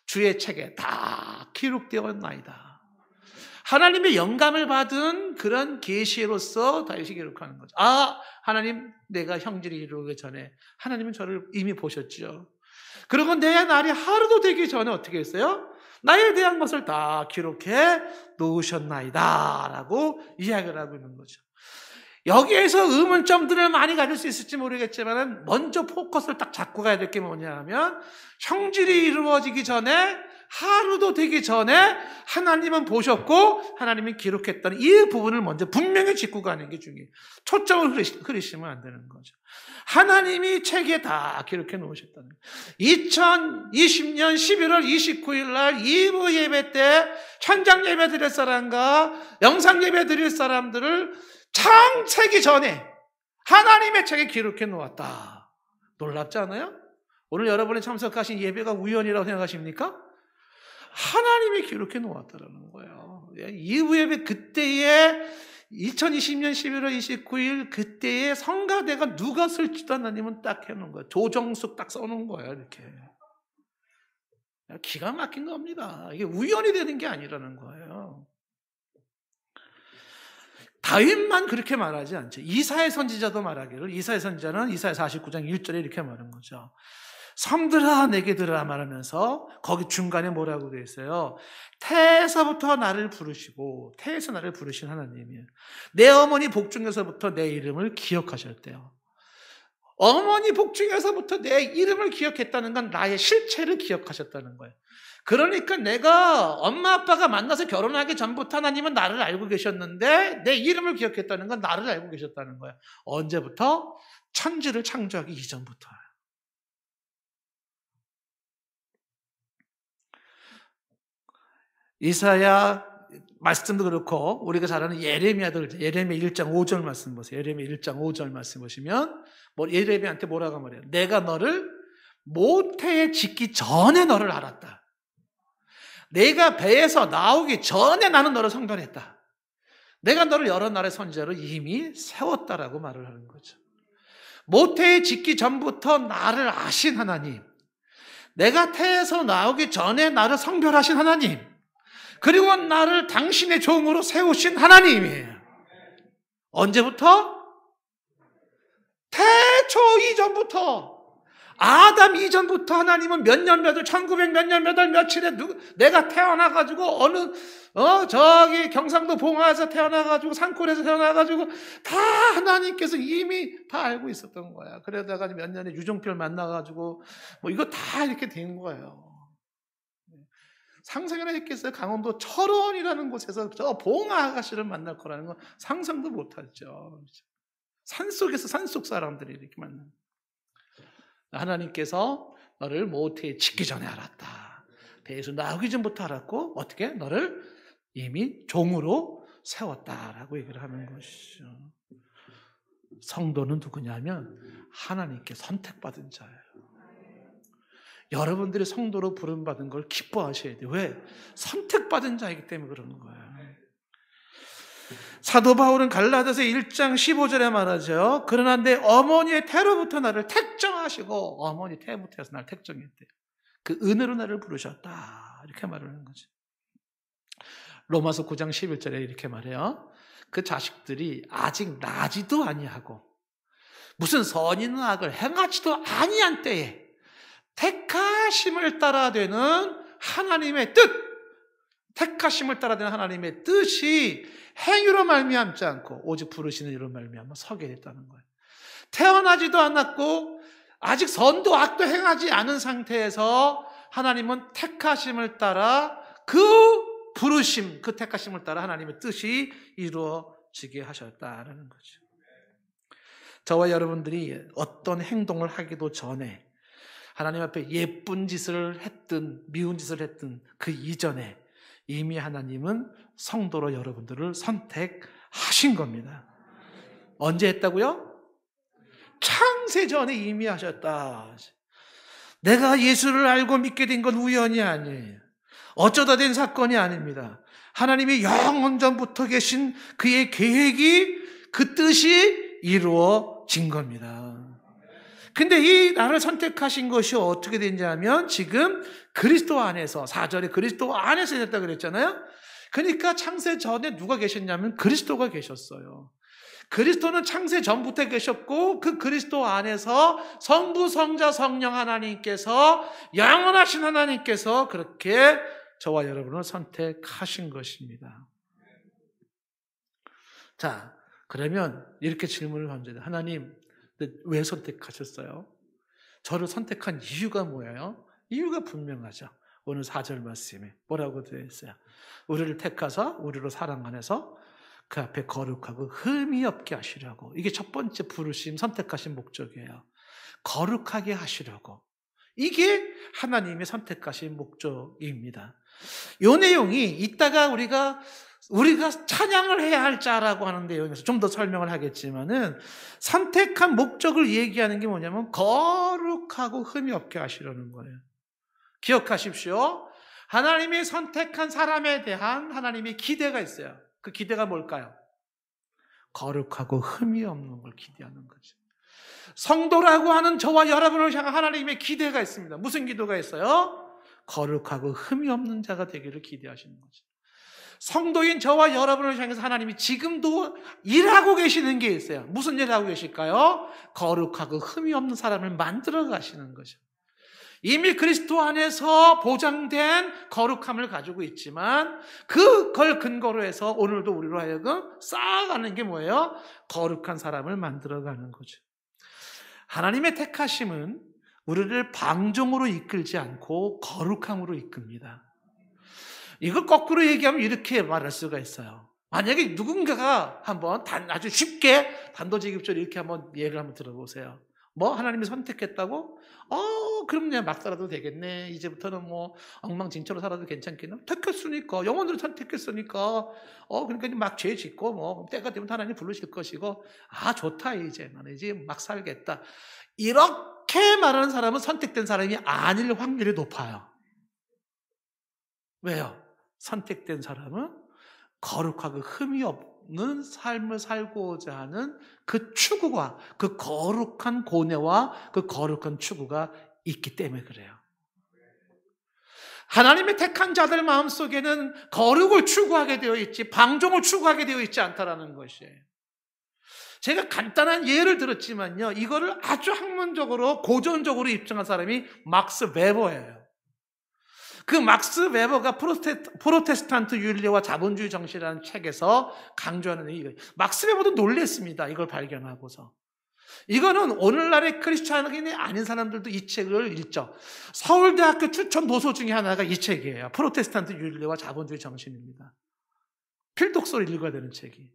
주의 책에 다 기록되었나이다. 하나님의 영감을 받은 그런 계시로서 다윗이 기록하는 거죠. 하나님, 내가 형질이 이루기 전에 하나님은 저를 이미 보셨죠. 그리고 내 날이 하루도 되기 전에 어떻게 했어요? 나에 대한 것을 다 기록해 놓으셨나이다 라고 이야기를 하고 있는 거죠. 여기에서 의문점들을 많이 가질 수 있을지 모르겠지만 먼저 포커스를 딱 잡고 가야 될 게 뭐냐 하면, 형질이 이루어지기 전에, 하루도 되기 전에 하나님은 보셨고 하나님이 기록했다는 이 부분을 먼저 분명히 짚고 가는 게 중요해요. 초점을 흐리시면 안 되는 거죠. 하나님이 책에 다 기록해 놓으셨다는 거예요. 2020년 11월 29일 날 2부 예배 때 현장 예배 드릴 사람과 영상 예배 드릴 사람들을 창세기 전에 하나님의 책에 기록해 놓았다. 놀랍지 않아요? 오늘 여러분이 참석하신 예배가 우연이라고 생각하십니까? 하나님이 기록해 놓았다는 거예요. 2부 예배 그때에 2020년 11월 29일 그때의 성가대가 누가 쓸지도 하나님은 딱 해놓은 거예요. 조정숙 딱 써놓은 거예요. 이렇게. 기가 막힌 겁니다. 이게 우연이 되는 게 아니라는 거예요. 다윗만 그렇게 말하지 않죠. 이사야 선지자도 말하기를, 이사야 선지자는 이사야 49장 1절에 이렇게 말한 거죠. 섬들아 내게 들으라 말하면서 거기 중간에 뭐라고 되어 있어요? 태에서부터 나를 부르시고, 태에서 나를 부르신 하나님이에요. 내 어머니 복중에서부터 내 이름을 기억하셨대요. 어머니 복중에서부터 내 이름을 기억했다는 건 나의 실체를 기억하셨다는 거예요. 그러니까 내가 엄마 아빠가 만나서 결혼하기 전부터 하나님은 나를 알고 계셨는데 내 이름을 기억했다는 건 나를 알고 계셨다는 거예요. 언제부터? 천지를 창조하기 이전부터요. 이사야 말씀도 그렇고 우리가 잘 아는 예레미야 1장 5절 말씀 보세요. 예레미야 1장 5절 말씀 보시면 예레미야한테 뭐라고 말해요? 내가 너를 모태에 짓기 전에 너를 알았다. 내가 배에서 나오기 전에 나는 너를 성별했다. 내가 너를 여러 나라의 선지자로 이미 세웠다라고 말을 하는 거죠. 모태에 짓기 전부터 나를 아신 하나님, 내가 태에서 나오기 전에 나를 성별하신 하나님, 그리고 나를 당신의 종으로 세우신 하나님이에요. 언제부터? 태초 이전부터, 아담 이전부터 하나님은 몇 년 몇 월, 1900 몇 년 몇 월 며칠에 내가 태어나가지고 저기 경상도 봉화에서 태어나가지고 산골에서 태어나가지고 다 하나님께서 이미 다 알고 있었던 거야. 그러다가 몇 년에 유종필 만나가지고 이거 다 이렇게 된 거예요. 상상이나 했겠어요? 강원도 철원이라는 곳에서 저 봉화 아가씨를 만날 거라는 건 상상도 못하죠. 산속에서 산속 사람들이 이렇게 만나는. 하나님께서 너를 모태에 짓기 전에 알았다. 배에서 나오기 전부터 알았고 어떻게 너를 이미 종으로 세웠다라고 얘기를 하는 것이죠. 성도는 누구냐면 하나님께 선택받은 자예요. 여러분들이 성도로 부름받은 걸 기뻐하셔야 돼요. 왜? 선택받은 자이기 때문에 그러는 거예요. 사도 바울은 갈라디아서 1장 15절에 말하죠. 그러나 내 어머니의 태로부터 나를 택정하시고, 어머니 태부터 해서 나를 택정했대요. 그 은혜로 나를 부르셨다. 이렇게 말하는 거죠. 로마서 9장 11절에 이렇게 말해요. 그 자식들이 아직 나지도 아니하고 무슨 선이나 악을 행하지도 아니한 때에 택하심을 따라 되는 하나님의 뜻, 택하심을 따라 되는 하나님의 뜻이 행위로 말미암지 않고 오직 부르시는 이로 말미암아 서게 됐다는 거예요. 태어나지도 않았고 아직 선도 악도 행하지 않은 상태에서 하나님은 택하심을 따라 그 부르심, 그 택하심을 따라 하나님의 뜻이 이루어지게 하셨다라는 거죠. 저와 여러분들이 어떤 행동을 하기도 전에 하나님 앞에 예쁜 짓을 했든 미운 짓을 했든 그 이전에 이미 하나님은 성도로 여러분들을 선택하신 겁니다. 언제 했다고요? 창세전에 이미 하셨다. 내가 예수를 알고 믿게 된 건 우연이 아니에요. 어쩌다 된 사건이 아닙니다. 하나님이 영원 전부터 계신 그의 계획이, 그 뜻이 이루어진 겁니다. 근데 이 나를 선택하신 것이 어떻게 됐냐면 지금 그리스도 안에서, 4절에 그리스도 안에서 됐다 그랬잖아요. 그러니까 창세 전에 누가 계셨냐면 그리스도가 계셨어요. 그리스도는 창세 전부터 계셨고 그 그리스도 안에서 성부, 성자, 성령 하나님께서, 영원하신 하나님께서 그렇게 저와 여러분을 선택하신 것입니다. 자, 그러면 이렇게 질문을 던져요. 하나님, 왜 선택하셨어요? 저를 선택한 이유가 뭐예요? 이유가 분명하죠. 오늘 4절 말씀에 뭐라고 되어 있어요? 우리를 택하사 우리로 사랑 안에서 그 앞에 거룩하고 흠이 없게 하시려고. 이게 첫 번째 부르심, 선택하신 목적이에요. 거룩하게 하시려고. 이게 하나님의 선택하신 목적입니다. 이 내용이 이따가 우리가 찬양을 해야 할 자라고 하는 내용에서 좀 더 설명을 하겠지만은 선택한 목적을 얘기하는 게 뭐냐면 거룩하고 흠이 없게 하시려는 거예요. 기억하십시오. 하나님이 선택한 사람에 대한 하나님의 기대가 있어요. 그 기대가 뭘까요? 거룩하고 흠이 없는 걸 기대하는 거죠. 성도라고 하는 저와 여러분을 향한 하나님의 기대가 있습니다. 무슨 기도가 있어요? 거룩하고 흠이 없는 자가 되기를 기대하시는 거죠. 성도인 저와 여러분을 향해서 하나님이 지금도 일하고 계시는 게 있어요. 무슨 일을 하고 계실까요? 거룩하고 흠이 없는 사람을 만들어 가시는 거죠. 이미 그리스도 안에서 보장된 거룩함을 가지고 있지만 그걸 근거로 해서 오늘도 우리로 하여금 쌓아가는 게 뭐예요? 거룩한 사람을 만들어가는 거죠. 하나님의 택하심은 우리를 방종으로 이끌지 않고 거룩함으로 이끕니다. 이걸 거꾸로 얘기하면 이렇게 말할 수가 있어요. 만약에 누군가가 한번 아주 쉽게 단도직입적으로 이렇게 한번 예를 한번 들어보세요. 뭐 하나님이 선택했다고? 그럼 그냥 막 살아도 되겠네. 이제부터는 뭐 엉망진창으로 살아도 괜찮겠나? 택했으니까, 영혼으로 선택했으니까, 그러니까 막 죄 짓고 뭐 때가 되면 하나님 부르실 것이고, 좋다 이제 나는 이제 막 살겠다. 이렇게 말하는 사람은 선택된 사람이 아닐 확률이 높아요. 왜요? 선택된 사람은 거룩하고 흠이 없는 삶을 살고자 하는 그 추구와 그 거룩한 고뇌와 그 거룩한 추구가 있기 때문에 그래요. 하나님의 택한 자들 마음속에는 거룩을 추구하게 되어 있지 방종을 추구하게 되어 있지 않다라는 것이에요. 제가 간단한 예를 들었지만요, 이거를 아주 학문적으로 고전적으로 입증한 사람이 막스 베버예요. 그 막스 베버가 프로테스탄트 윤리와 자본주의 정신이라는 책에서 강조하는 이거. 막스 베버도 놀랬습니다. 이걸 발견하고서. 이거는 오늘날의 크리스찬이 아닌 사람들도 이 책을 읽죠. 서울대학교 추천 도서 중에 하나가 이 책이에요. 프로테스탄트 윤리와 자본주의 정신입니다. 필독서를 읽어야 되는 책이.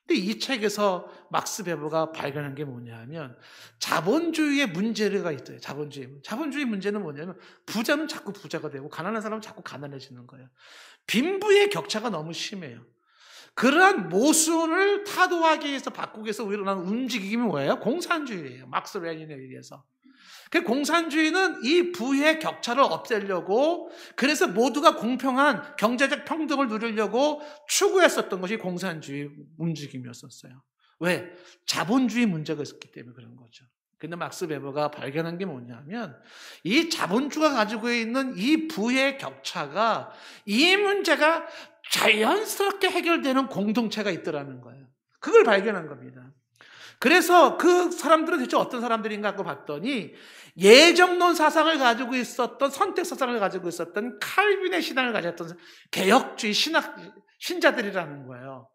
근데 이 책에서 막스 베버가 발견한 게 뭐냐면 자본주의의 문제가 있어요. 자본주의 문제는 뭐냐면 부자는 자꾸 부자가 되고 가난한 사람은 자꾸 가난해지는 거예요. 빈부의 격차가 너무 심해요. 그러한 모순을 타도하기 위해서 바꾸기 위해서 일어나는 움직임이 뭐예요? 공산주의예요. 막스 레닌에 의해서. 그 공산주의는 이 부의 격차를 없애려고, 그래서 모두가 공평한 경제적 평등을 누리려고 추구했었던 것이 공산주의 움직임이었었어요. 왜? 자본주의 문제가 있었기 때문에 그런 거죠. 근데 막스 베버가 발견한 게 뭐냐면 이 자본주의가 가지고 있는 이 부의 격차가, 이 문제가 자연스럽게 해결되는 공동체가 있더라는 거예요. 그걸 발견한 겁니다. 그래서 그 사람들은 대체 어떤 사람들인가 하고 봤더니 예정론 사상을 가지고 있었던, 선택 사상을 가지고 있었던, 칼빈의 신앙을 가졌던 개혁주의 신자들이라는 거예요.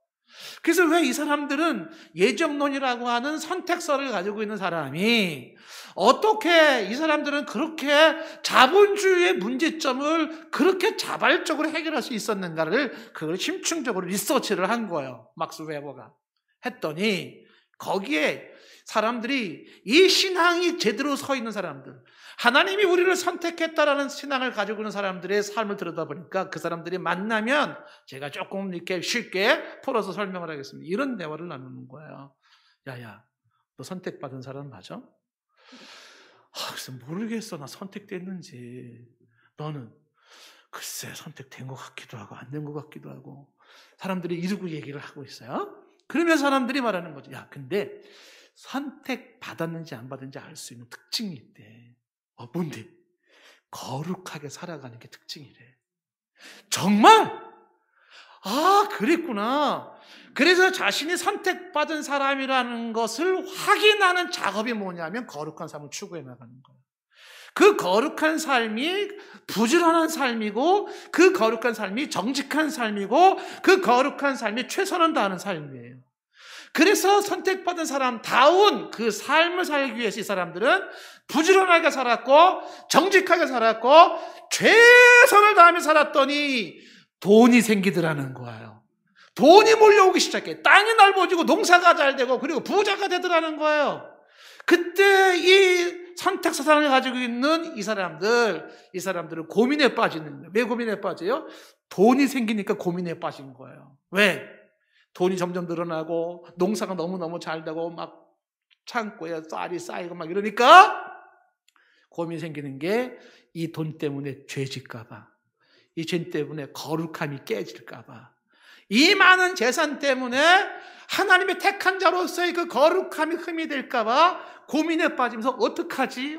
그래서 왜 이 사람들은 예정론이라고 하는 선택설을 가지고 있는 사람이 어떻게 이 사람들은 그렇게 자본주의의 문제점을 그렇게 자발적으로 해결할 수 있었는가를 그걸 심층적으로 리서치를 한 거예요. 막스 베버가 했더니 거기에 사람들이 이 신앙이 제대로 서 있는 사람들, 하나님이 우리를 선택했다라는 신앙을 가지고 있는 사람들의 삶을 들여다보니까 그 사람들이 만나면 제가 조금 이렇게 쉽게 풀어서 설명을 하겠습니다. 이런 대화를 나누는 거예요. 야야, 너 선택받은 사람 맞아? 글쎄 모르겠어. 나 선택됐는지. 너는? 글쎄 선택된 것 같기도 하고 안 된 것 같기도 하고. 사람들이 이러고 얘기를 하고 있어요. 그러면 사람들이 말하는 거죠. 야, 근데 선택받았는지 안 받았는지 알 수 있는 특징이 있대. 뭔데? 거룩하게 살아가는 게 특징이래. 정말? 그랬구나. 그래서 자신이 선택받은 사람이라는 것을 확인하는 작업이 뭐냐면 거룩한 삶을 추구해 나가는 거예요. 그 거룩한 삶이 부지런한 삶이고, 그 거룩한 삶이 정직한 삶이고, 그 거룩한 삶이 최선을 다하는 삶이에요. 그래서 선택받은 사람다운 그 삶을 살기 위해서 이 사람들은 부지런하게 살았고 정직하게 살았고 최선을 다하며 살았더니 돈이 생기더라는 거예요. 돈이 몰려오기 시작해. 땅이 넓어지고 농사가 잘 되고 그리고 부자가 되더라는 거예요. 그때 이 선택 사상을 가지고 있는 이 사람들은 고민에 빠지는 거예요. 왜 고민에 빠져요? 돈이 생기니까 고민에 빠진 거예요. 왜? 돈이 점점 늘어나고 농사가 너무너무 잘 되고 막 창고에 쌀이 쌓이고 막 이러니까 고민이 생기는 게 이 돈 때문에 죄 질까 봐, 이 죄 때문에 거룩함이 깨질까 봐, 이 많은 재산 때문에 하나님의 택한 자로서의 그 거룩함이 흠이 될까 봐 고민에 빠지면서 어떡하지?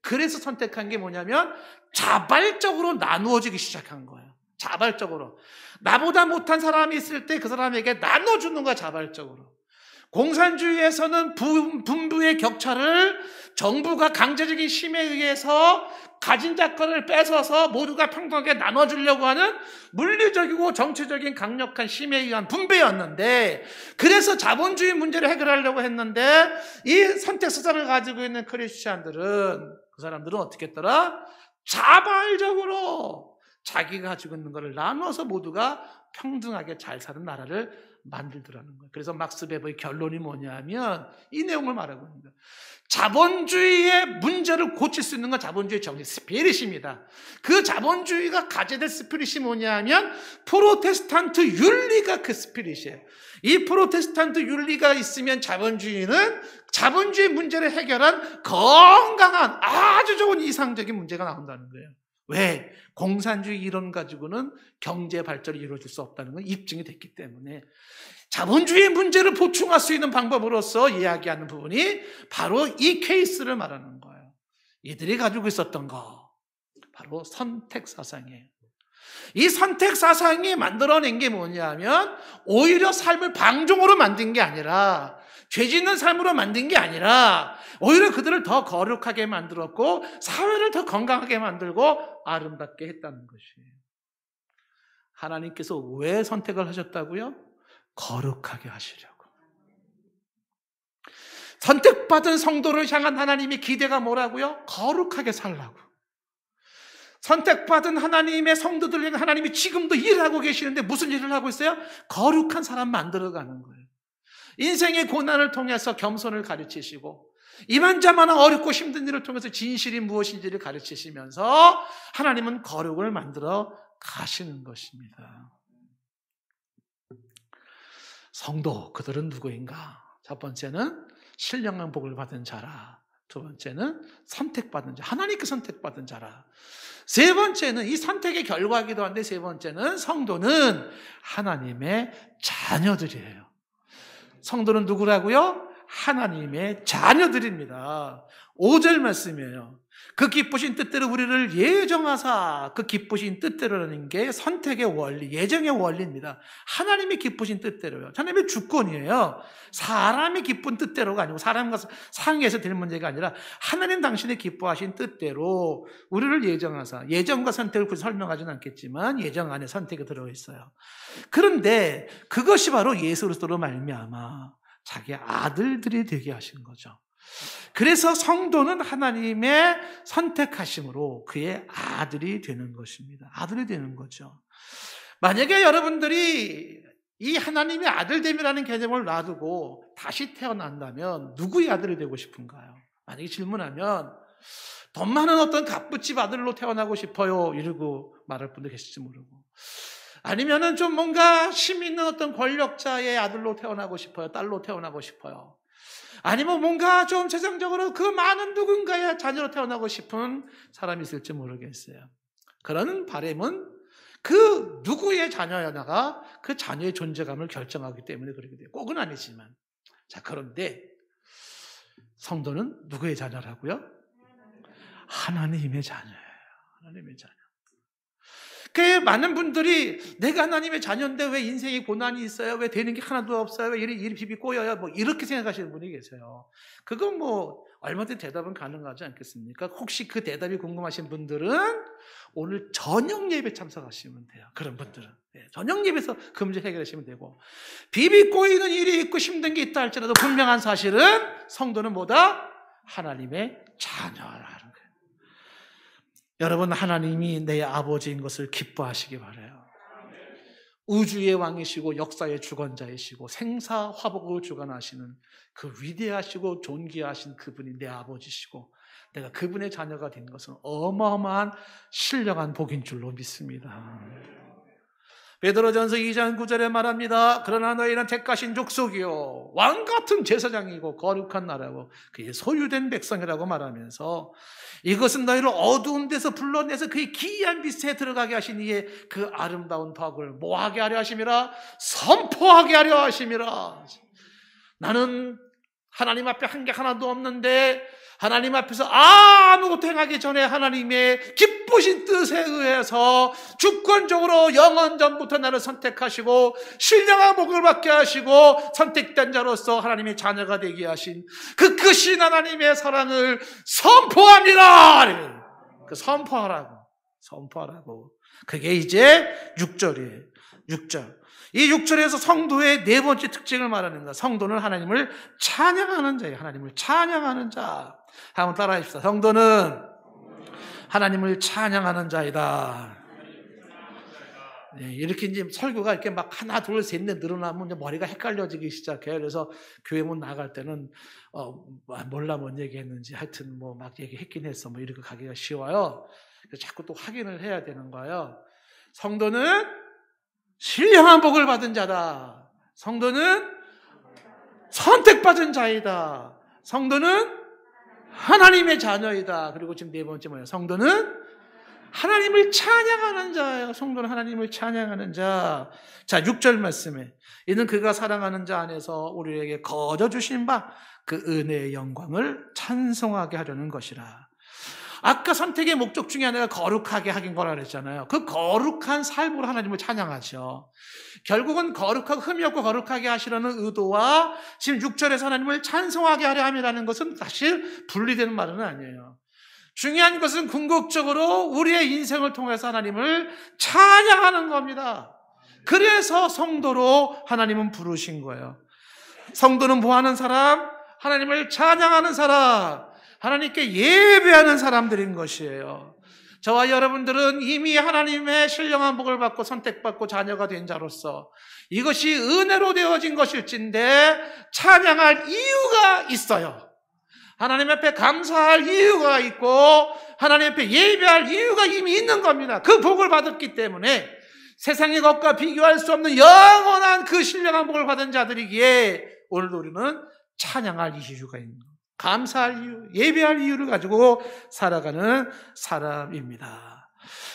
그래서 선택한 게 뭐냐면 자발적으로 나누어지기 시작한 거예요. 자발적으로. 나보다 못한 사람이 있을 때 그 사람에게 나눠주는 거야, 자발적으로. 공산주의에서는 분부의 격차를 정부가 강제적인 힘에 의해서 가진 자권을 뺏어서 모두가 평등하게 나눠주려고 하는 물리적이고 정치적인 강력한 힘에 의한 분배였는데, 그래서 자본주의 문제를 해결하려고 했는데 이 선택사상을 가지고 있는 크리스찬들은, 그 사람들은 어떻게 했더라? 자발적으로 자기가 가지고 있는 것을 나눠서 모두가 평등하게 잘 사는 나라를 만들더라는 거예요. 그래서 막스 베버의 결론이 뭐냐면 이 내용을 말하고 있는 거예요. 자본주의의 문제를 고칠 수 있는 건 자본주의 정신, 스피릿입니다. 그 자본주의가 가져야 될 스피릿이 뭐냐면 프로테스탄트 윤리가 그 스피릿이에요. 이 프로테스탄트 윤리가 있으면 자본주의는 자본주의 문제를 해결한 건강한 아주 좋은 이상적인 문제가 나온다는 거예요. 왜? 공산주의 이론 가지고는 경제 발전이 이루어질 수 없다는 건 입증이 됐기 때문에 자본주의 문제를 보충할 수 있는 방법으로서 이야기하는 부분이 바로 이 케이스를 말하는 거예요. 이들이 가지고 있었던 거 바로 선택사상이에요. 이 선택사상이 만들어낸 게 뭐냐면 오히려 삶을 방종으로 만든 게 아니라, 죄 짓는 삶으로 만든 게 아니라 오히려 그들을 더 거룩하게 만들었고 사회를 더 건강하게 만들고 아름답게 했다는 것이에요. 하나님께서 왜 선택을 하셨다고요? 거룩하게 하시려고. 선택받은 성도를 향한 하나님의 기대가 뭐라고요? 거룩하게 살라고. 선택받은 하나님의 성도들을 향해 하나님이 지금도 일하고 계시는데 무슨 일을 하고 있어요? 거룩한 사람 만들어가는 거예요. 인생의 고난을 통해서 겸손을 가르치시고 이만저만한 어렵고 힘든 일을 통해서 진실이 무엇인지를 가르치시면서 하나님은 거룩을 만들어 가시는 것입니다. 성도, 그들은 누구인가? 첫 번째는 신령한 복을 받은 자라. 두 번째는 선택받은 자, 하나님께 선택받은 자라. 세 번째는 이 선택의 결과이기도 한데 세 번째는 성도는 하나님의 자녀들이에요. 성도는 누구라고요? 하나님의 자녀들입니다. 5절 말씀이에요. 그 기쁘신 뜻대로 우리를 예정하사, 그 기쁘신 뜻대로라는 게 선택의 원리, 예정의 원리입니다. 하나님이 기쁘신 뜻대로요. 하나님의 주권이에요. 사람이 기쁜 뜻대로가 아니고 사람과 상의해서 될 문제가 아니라 하나님 당신의 기뻐하신 뜻대로 우리를 예정하사, 예정과 선택을 굳이 설명하지는 않겠지만 예정 안에 선택이 들어있어요. 그런데 그것이 바로 예수 그리스도로 말미암아 자기 아들들이 되게 하신 거죠. 그래서 성도는 하나님의 선택하심으로 그의 아들이 되는 것입니다. 아들이 되는 거죠. 만약에 여러분들이 이 하나님의 아들됨이라는 개념을 놔두고 다시 태어난다면 누구의 아들이 되고 싶은가요? 만약에 질문하면 돈 많은 어떤 갑부집 아들로 태어나고 싶어요 이러고 말할 분도 계실지 모르고, 아니면은 좀 뭔가 힘 있는 어떤 권력자의 아들로 태어나고 싶어요, 딸로 태어나고 싶어요. 아니면 뭔가 좀 세상적으로 그 많은 누군가의 자녀로 태어나고 싶은 사람이 있을지 모르겠어요. 그런 바람은 그 누구의 자녀냐가 그 자녀의 존재감을 결정하기 때문에 그렇게 돼요. 꼭은 아니지만. 자, 그런데 성도는 누구의 자녀라고요? 하나님의 자녀예요. 하나님의 자녀. 그 많은 분들이 내가 하나님의 자녀인데 왜 인생에 고난이 있어요? 왜 되는 게 하나도 없어요? 왜 일이 비비 꼬여요? 뭐 이렇게 생각하시는 분이 계세요. 그건 뭐 얼마든지 대답은 가능하지 않겠습니까? 혹시 그 대답이 궁금하신 분들은 오늘 저녁 예배 참석하시면 돼요. 그런 분들은 저녁 예배에서 그 문제 해결하시면 되고, 비비 꼬이는 일이 있고 힘든 게 있다 할지라도 분명한 사실은 성도는 뭐다? 하나님의 자녀라는 거예요. 여러분, 하나님이 내 아버지인 것을 기뻐하시기 바라요. 우주의 왕이시고 역사의 주권자이시고 생사화복을 주관하시는 그 위대하시고 존귀하신 그분이 내 아버지시고 내가 그분의 자녀가 된 것은 어마어마한 신령한 복인 줄로 믿습니다. 베드로전서 2장 9절에 말합니다. 그러나 너희는 택하신 족속이요 왕같은 제사장이고 거룩한 나라고 그의 소유된 백성이라고 말하면서 이것은 너희를 어두운 데서 불러내서 그의 기이한 빛에 들어가게 하신 이의 그 아름다운 덕을 뭐하게 하려 하심이라? 선포하게 하려 하심이라. 나는 하나님 앞에 한 게 하나도 없는데 하나님 앞에서 아무것도 행하기 전에 하나님의 기쁘신 뜻에 의해서 주권적으로 영원 전부터 나를 선택하시고 신령한 복을 받게 하시고 선택된 자로서 하나님의 자녀가 되게 하신 그 크신 하나님의 사랑을 선포합니다. 그 선포하라고. 그게 이제 6절이에요. 6절. 이 6절에서 성도의 네 번째 특징을 말하는 거야. 성도는 하나님을 찬양하는 자예요. 하나님을 찬양하는 자. 한번 따라 합시다. 성도는 하나님을 찬양하는 자이다. 네, 이렇게 이제 설교가 이렇게 막 하나, 둘, 셋, 넷 늘어나면 이제 머리가 헷갈려지기 시작해요. 그래서 교회 문 나갈 때는, 몰라 뭔 얘기했는지 하여튼 뭐 막 얘기했긴 했어. 뭐 이렇게 가기가 쉬워요. 그래서 자꾸 또 확인을 해야 되는 거예요. 성도는 신령한 복을 받은 자다. 성도는 선택받은 자이다. 성도는 하나님의 자녀이다. 그리고 지금 네 번째 뭐예요? 성도는 하나님을 찬양하는 자예요. 성도는 하나님을 찬양하는 자. 자, 6절 말씀에 이는 그가 사랑하는 자 안에서 우리에게 거저 주신 바 그 은혜의 영광을 찬송하게 하려는 것이라. 아까 선택의 목적 중에 하나가 거룩하게 하긴 거라 그랬잖아요. 그 거룩한 삶으로 하나님을 찬양하죠. 결국은 거룩하고 흠이 없고 거룩하게 하시려는 의도와 지금 6절에서 하나님을 찬송하게 하려 함이라는 것은 사실 분리되는 말은 아니에요. 중요한 것은 궁극적으로 우리의 인생을 통해서 하나님을 찬양하는 겁니다. 그래서 성도로 하나님은 부르신 거예요. 성도는 뭐 하는 사람? 하나님을 찬양하는 사람, 하나님께 예배하는 사람들인 것이에요. 저와 여러분들은 이미 하나님의 신령한 복을 받고 선택받고 자녀가 된 자로서 이것이 은혜로 되어진 것일진데 찬양할 이유가 있어요. 하나님 앞에 감사할 이유가 있고 하나님 앞에 예배할 이유가 이미 있는 겁니다. 그 복을 받았기 때문에 세상의 것과 비교할 수 없는 영원한 그 신령한 복을 받은 자들이기에 오늘도 우리는 찬양할 이유가 있는 거예요. 감사할 이유, 예배할 이유를 가지고 살아가는 사람입니다.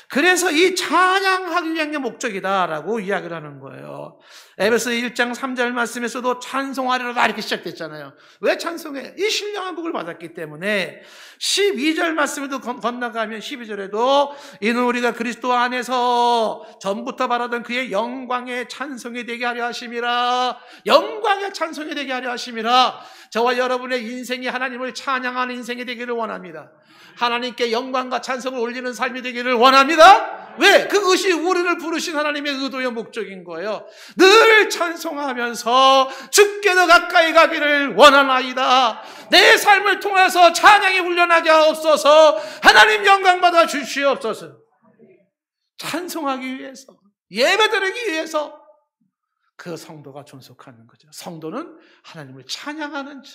그래서 이 찬양하기 위한 게 목적이다라고 이야기를 하는 거예요. 에베소 1장 3절 말씀에서도 찬송하리로다 이렇게 시작됐잖아요. 왜 찬송해? 이 신령한 복을 받았기 때문에 12절 말씀에도 건너가면 12절에도 이는 우리가 그리스도 안에서 전부터 바라던 그의 영광의 찬송이 되게 하려 하심이라. 영광의 찬송이 되게 하려 하심이라. 저와 여러분의 인생이 하나님을 찬양하는 인생이 되기를 원합니다. 하나님께 영광과 찬송을 올리는 삶이 되기를 원합니다. 왜? 그것이 우리를 부르신 하나님의 의도의 목적인 거예요. 늘 찬송하면서 주께 더 가까이 가기를 원하나이다. 내 삶을 통해서 찬양이 훈련하게 하옵소서. 하나님 영광 받아 주시옵소서. 찬송하기 위해서, 예배드리기 위해서 그 성도가 존속하는 거죠. 성도는 하나님을 찬양하는 자.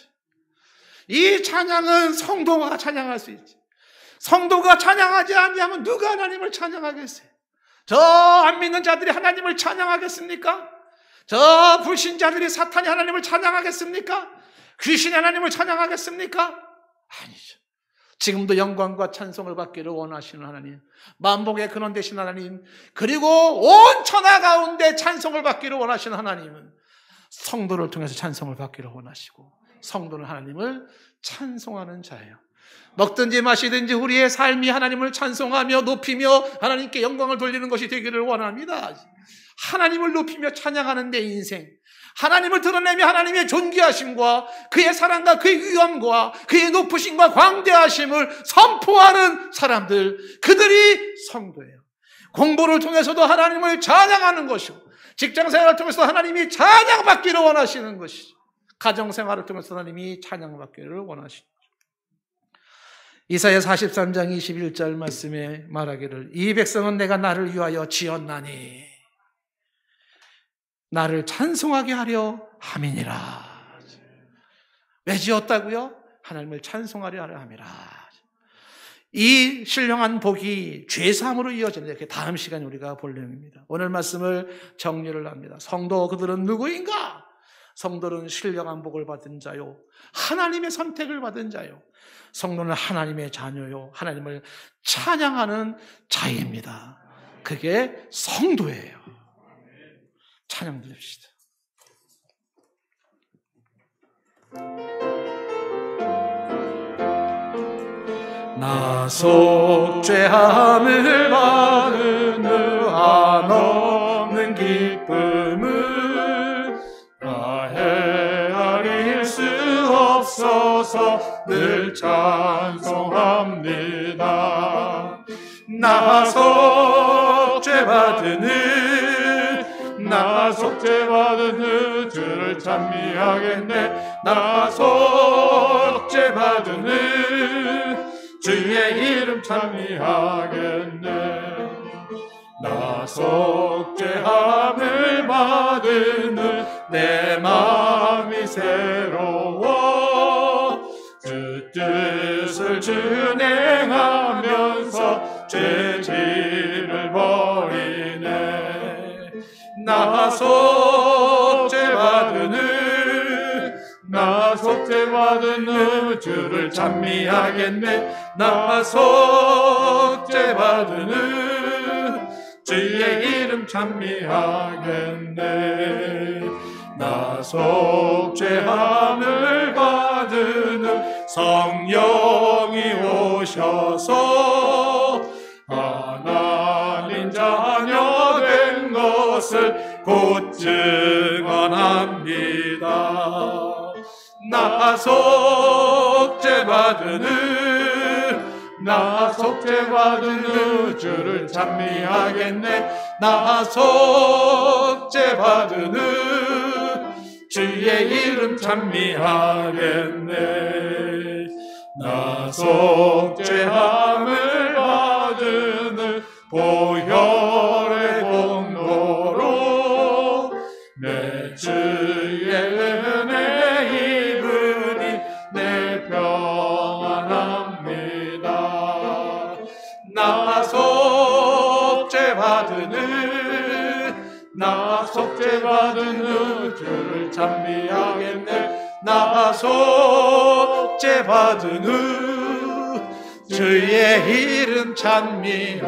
이 찬양은 성도가 찬양할 수 있지. 성도가 찬양하지 않으면 누가 하나님을 찬양하겠어요? 저 안 믿는 자들이 하나님을 찬양하겠습니까? 저 불신자들이 사탄이 하나님을 찬양하겠습니까? 귀신이 하나님을 찬양하겠습니까? 아니죠. 지금도 영광과 찬송을 받기를 원하시는 하나님, 만복의 근원 되신 하나님, 그리고 온 천하 가운데 찬송을 받기를 원하시는 하나님은 성도를 통해서 찬송을 받기를 원하시고, 성도는 하나님을 찬송하는 자예요. 먹든지 마시든지 우리의 삶이 하나님을 찬송하며 높이며 하나님께 영광을 돌리는 것이 되기를 원합니다. 하나님을 높이며 찬양하는 내 인생, 하나님을 드러내며 하나님의 존귀하심과 그의 사랑과 그의 위엄과 그의 높으심과 광대하심을 선포하는 사람들, 그들이 성도예요. 공부를 통해서도 하나님을 찬양하는 것이고, 직장생활을 통해서 하나님이 찬양받기를 원하시는 것이죠. 가정생활을 통해서 하나님이 찬양받기를 원하시는 것이죠. 이사야 43장 21절 말씀에 말하기를 이 백성은 내가 나를 위하여 지었나니 나를 찬송하게 하려 함이니라. 왜 지었다고요? 하나님을 찬송하려 함이라. 이 신령한 복이 죄사함으로 이어지는데 그 다음 시간에 우리가 볼 내용입니다. 오늘 말씀을 정리를 합니다. 성도 그들은 누구인가? 성도는 신령한 복을 받은 자요, 하나님의 선택을 받은 자요, 성도는 하나님의 자녀요, 하나님을 찬양하는 자입니다. 그게 성도예요. 찬양 드립시다. 나 속 죄함을 받은 한없는 기쁨을 다 헤아릴 수 없어서 늘 찬송합니다. 나 속 죄받은 나 속 죄받은 주를 찬미하겠네. 나 속 죄받은 주의 이름 찬미하겠네. 나 속 죄함을 받은 내 마음이 새로워 그 뜻을 준행하면서 죄질을 버리네. 나 속 죄받은 나 속 죄받은 주를 찬미하겠네. 나 속 죄받은 주의 이름 찬미하겠네. 나 속 죄함을 받은 성령이 오셔서 하나님 자녀 된 것을 곧 증언합니다. 나 속 죄받은 나 속 죄받은 주를 찬미하겠네. 나 속 죄받은 주의 이름 찬미하겠네. 나 속 죄함을 받은 보혈의 공로로 내 주의 은혜 입으니 내 평안합니다. 나 속죄받은 후 주를 찬미하겠네. 나 속죄받은 후 주의 이름 찬미하겠네.